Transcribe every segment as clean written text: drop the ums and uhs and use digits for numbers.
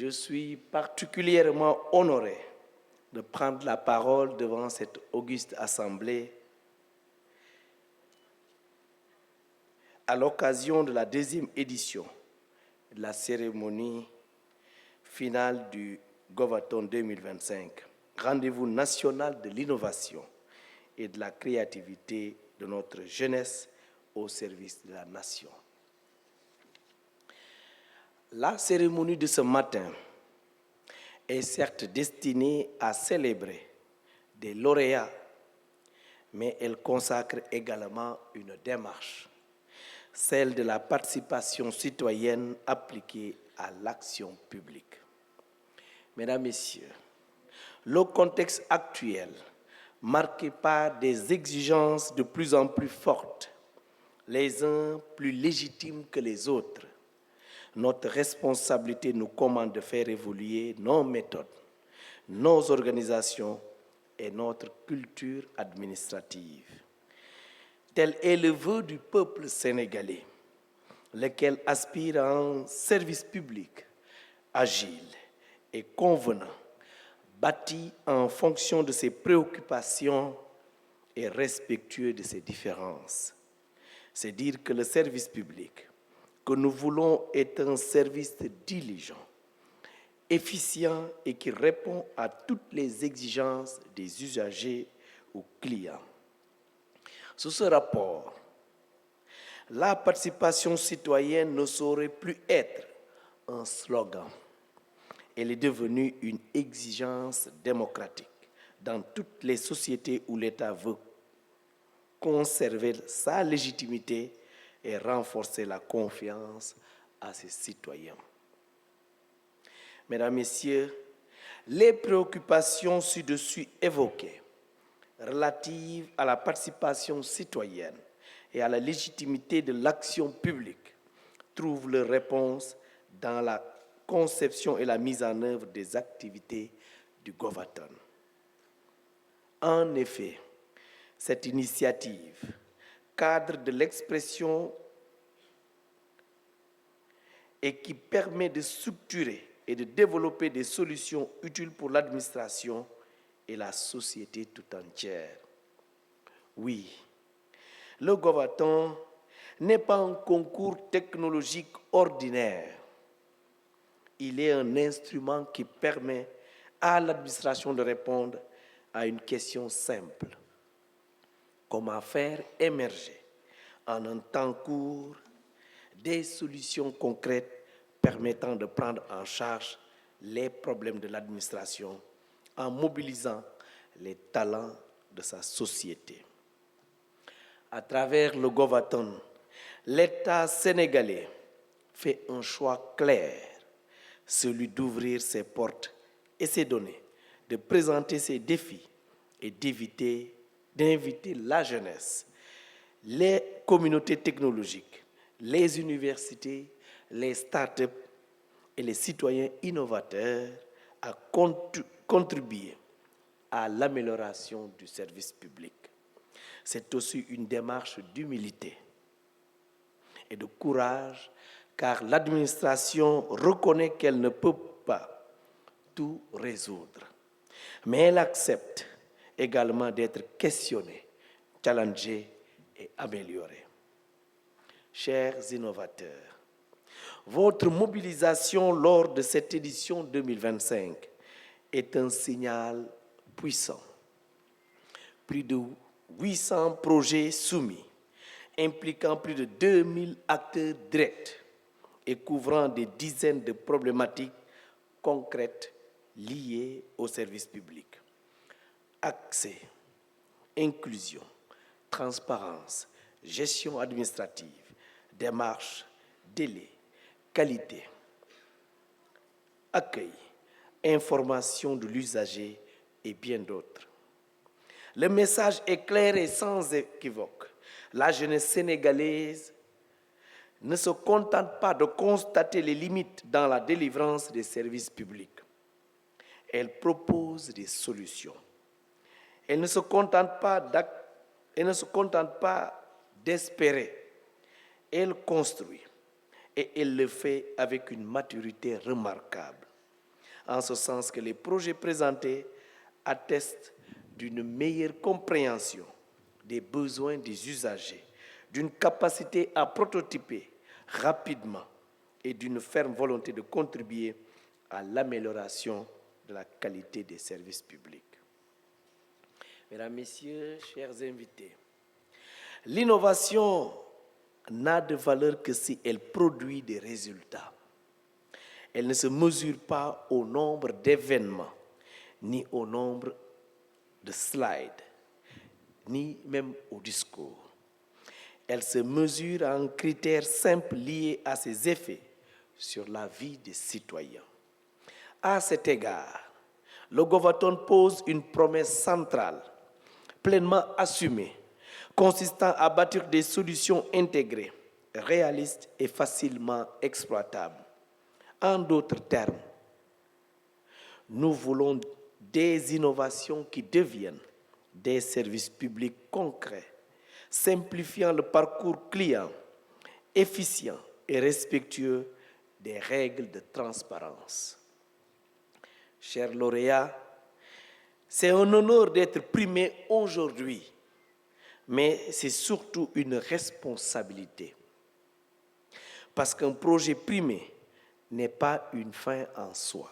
Je suis particulièrement honoré de prendre la parole devant cette auguste assemblée à l'occasion de la deuxième édition de la cérémonie finale du Govathon 2025, rendez-vous national de l'innovation et de la créativité de notre jeunesse au service de la nation. La cérémonie de ce matin est certes destinée à célébrer des lauréats, mais elle consacre également une démarche, celle de la participation citoyenne appliquée à l'action publique. Mesdames, Messieurs, le contexte actuel, marqué par des exigences de plus en plus fortes, les uns plus légitimes que les autres, notre responsabilité nous commande de faire évoluer nos méthodes, nos organisations et notre culture administrative. Tel est le vœu du peuple sénégalais, lequel aspire à un service public agile et convenant, bâti en fonction de ses préoccupations et respectueux de ses différences. C'est dire que le service public que nous voulons est un service diligent, efficient et qui répond à toutes les exigences des usagers ou clients. Sous ce rapport, la participation citoyenne ne saurait plus être un slogan. Elle est devenue une exigence démocratique dans toutes les sociétés où l'État veut conserver sa légitimité et renforcer la confiance à ses citoyens. Mesdames, Messieurs, les préoccupations ci-dessus évoquées relatives à la participation citoyenne et à la légitimité de l'action publique trouvent leur réponse dans la conception et la mise en œuvre des activités du Govathon. En effet, cette initiative, cadre de l'expression et qui permet de structurer et de développer des solutions utiles pour l'administration et la société tout entière. Oui, le Govathon n'est pas un concours technologique ordinaire. Il est un instrument qui permet à l'administration de répondre à une question simple. Comment faire émerger en un temps court des solutions concrètes permettant de prendre en charge les problèmes de l'administration en mobilisant les talents de sa société. À travers le Govathon, l'État sénégalais fait un choix clair, celui d'ouvrir ses portes et ses données, de présenter ses défis et d'inviter la jeunesse, les communautés technologiques, les universités, les start-up et les citoyens innovateurs à contribuer à l'amélioration du service public. C'est aussi une démarche d'humilité et de courage, car l'administration reconnaît qu'elle ne peut pas tout résoudre. Mais elle accepte également d'être questionnée, challengée et améliorée. Chers innovateurs, votre mobilisation lors de cette édition 2025 est un signal puissant. Plus de 800 projets soumis, impliquant plus de 2000 acteurs directs et couvrant des dizaines de problématiques concrètes liées au service public. Accès, inclusion, transparence, gestion administrative, démarche, délai, qualité, accueil, information de l'usager et bien d'autres. Le message est clair et sans équivoque. La jeunesse sénégalaise ne se contente pas de constater les limites dans la délivrance des services publics. Elle propose des solutions. Elle ne se contente pas d'espérer. Elle construit et elle le fait avec une maturité remarquable. en ce sens que les projets présentés attestent d'une meilleure compréhension des besoins des usagers, d'une capacité à prototyper rapidement et d'une ferme volonté de contribuer à l'amélioration de la qualité des services publics. Mesdames, Messieurs, chers invités, l'innovation n'a de valeur que si elle produit des résultats. Elle ne se mesure pas au nombre d'événements, ni au nombre de slides, ni même au discours. Elle se mesure à un critère simple lié à ses effets sur la vie des citoyens. À cet égard, le Govaton pose une promesse centrale, pleinement assumée, consistant à bâtir des solutions intégrées, réalistes et facilement exploitables. En d'autres termes, nous voulons des innovations qui deviennent des services publics concrets, simplifiant le parcours client, efficient et respectueux des règles de transparence. Chers lauréats, c'est un honneur d'être primé aujourd'hui, mais c'est surtout une responsabilité. Parce qu'un projet primé n'est pas une fin en soi.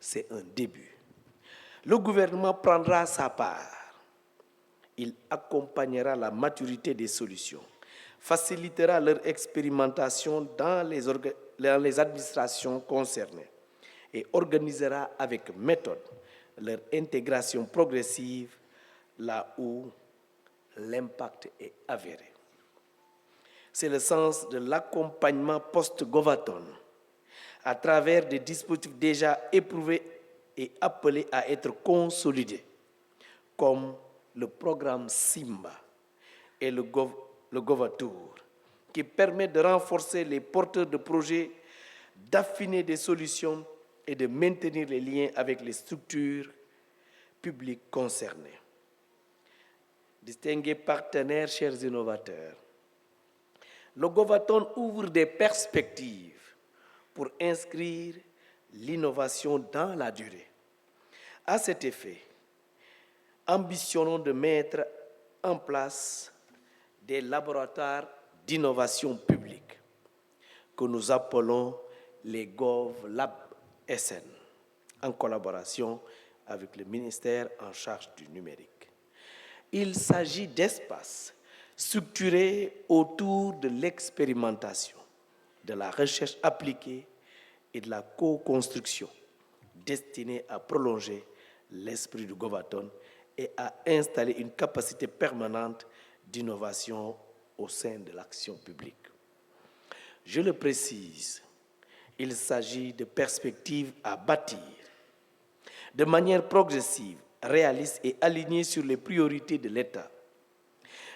C'est un début. Le gouvernement prendra sa part. Il accompagnera la maturité des solutions, facilitera leur expérimentation dans les administrations concernées et organisera avec méthode leur intégration progressive là où l'impact est avéré. C'est le sens de l'accompagnement post-Govaton à travers des dispositifs déjà éprouvés et appelés à être consolidés, comme le programme SIMBA et le Govatour, qui permet de renforcer les porteurs de projets, d'affiner des solutions et de maintenir les liens avec les structures publiques concernées. Distingués partenaires, chers innovateurs, le Govaton ouvre des perspectives pour inscrire l'innovation dans la durée. À cet effet, ambitionnons de mettre en place des laboratoires d'innovation publique que nous appelons les GovLab SN, en collaboration avec le ministère en charge du numérique. Il s'agit d'espaces structurés autour de l'expérimentation, de la recherche appliquée et de la co-construction, destinés à prolonger l'esprit du Govaton et à installer une capacité permanente d'innovation au sein de l'action publique. Je le précise, il s'agit de perspectives à bâtir de manière progressive, réaliste et alignée sur les priorités de l'État.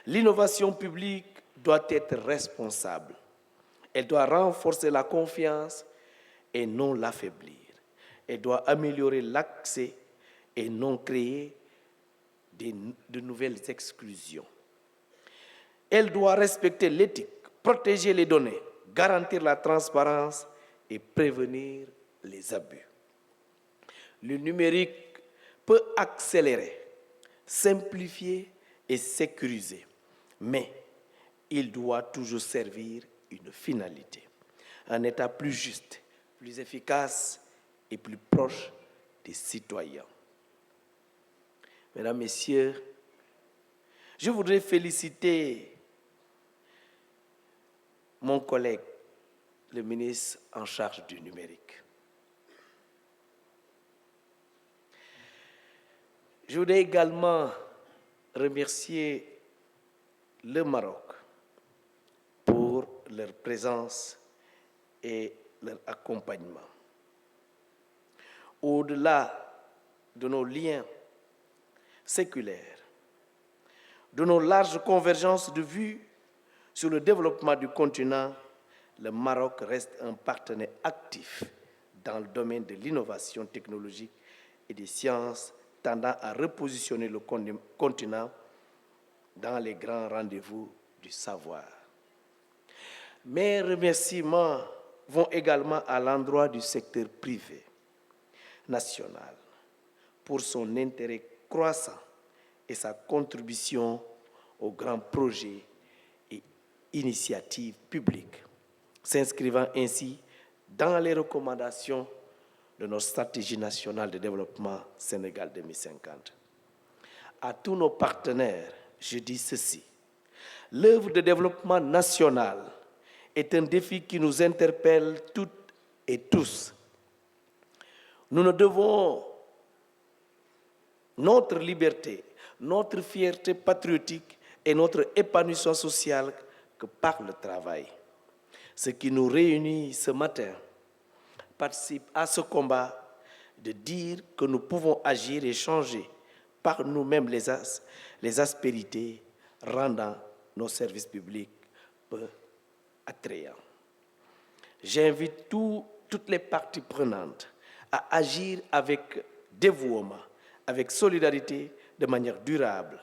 L'innovation publique doit être responsable. Elle doit renforcer la confiance et non l'affaiblir. Elle doit améliorer l'accès et non créer de nouvelles exclusions. Elle doit respecter l'éthique, protéger les données, garantir la transparence et prévenir les abus. Le numérique peut accélérer, simplifier et sécuriser, mais il doit toujours servir une finalité, un État plus juste, plus efficace et plus proche des citoyens. Mesdames, Messieurs, je voudrais féliciter mon collègue, le ministre en charge du numérique. Je voudrais également remercier le Maroc pour leur présence et leur accompagnement. Au-delà de nos liens séculaires, de nos larges convergences de vues sur le développement du continent, le Maroc reste un partenaire actif dans le domaine de l'innovation technologique et des sciences, tendant à repositionner le continent dans les grands rendez-vous du savoir. Mes remerciements vont également à l'endroit du secteur privé national pour son intérêt croissant et sa contribution aux grands projets et initiatives publiques, s'inscrivant ainsi dans les recommandations de notre stratégie nationale de développement Sénégal 2050. À tous nos partenaires, je dis ceci. L'œuvre de développement national est un défi qui nous interpelle toutes et tous. Nous ne devons notre liberté, notre fierté patriotique et notre épanouissement social que par le travail. Ce qui nous réunit ce matin participe à ce combat de dire que nous pouvons agir et changer par nous-mêmes les aspérités, rendant nos services publics peu attrayants. J'invite toutes les parties prenantes à agir avec dévouement, avec solidarité, de manière durable,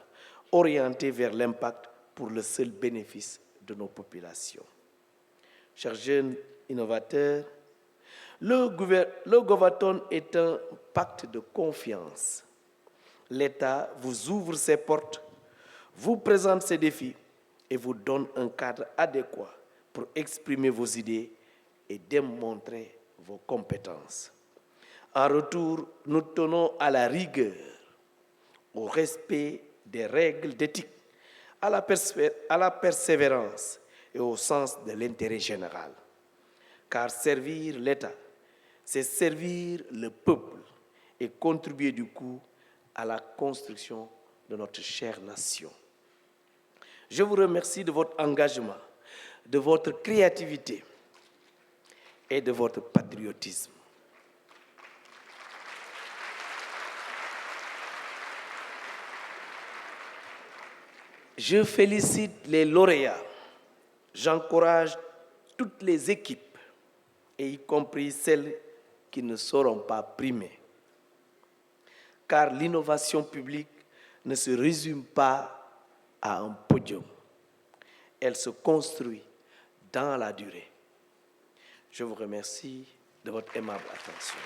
orientée vers l'impact pour le seul bénéfice de nos populations. Chers jeunes innovateurs, le Govaton est un pacte de confiance. L'État vous ouvre ses portes, vous présente ses défis et vous donne un cadre adéquat pour exprimer vos idées et démontrer vos compétences. En retour, nous tenons à la rigueur, au respect des règles d'éthique, à la persévérance et au sens de l'intérêt général. Car servir l'État, c'est servir le peuple et contribuer du coup à la construction de notre chère nation. Je vous remercie de votre engagement, de votre créativité et de votre patriotisme. Je félicite les lauréats. J'encourage toutes les équipes, et y compris celles qui ne seront pas primées. Car l'innovation publique ne se résume pas à un podium. Elle se construit dans la durée. Je vous remercie de votre aimable attention.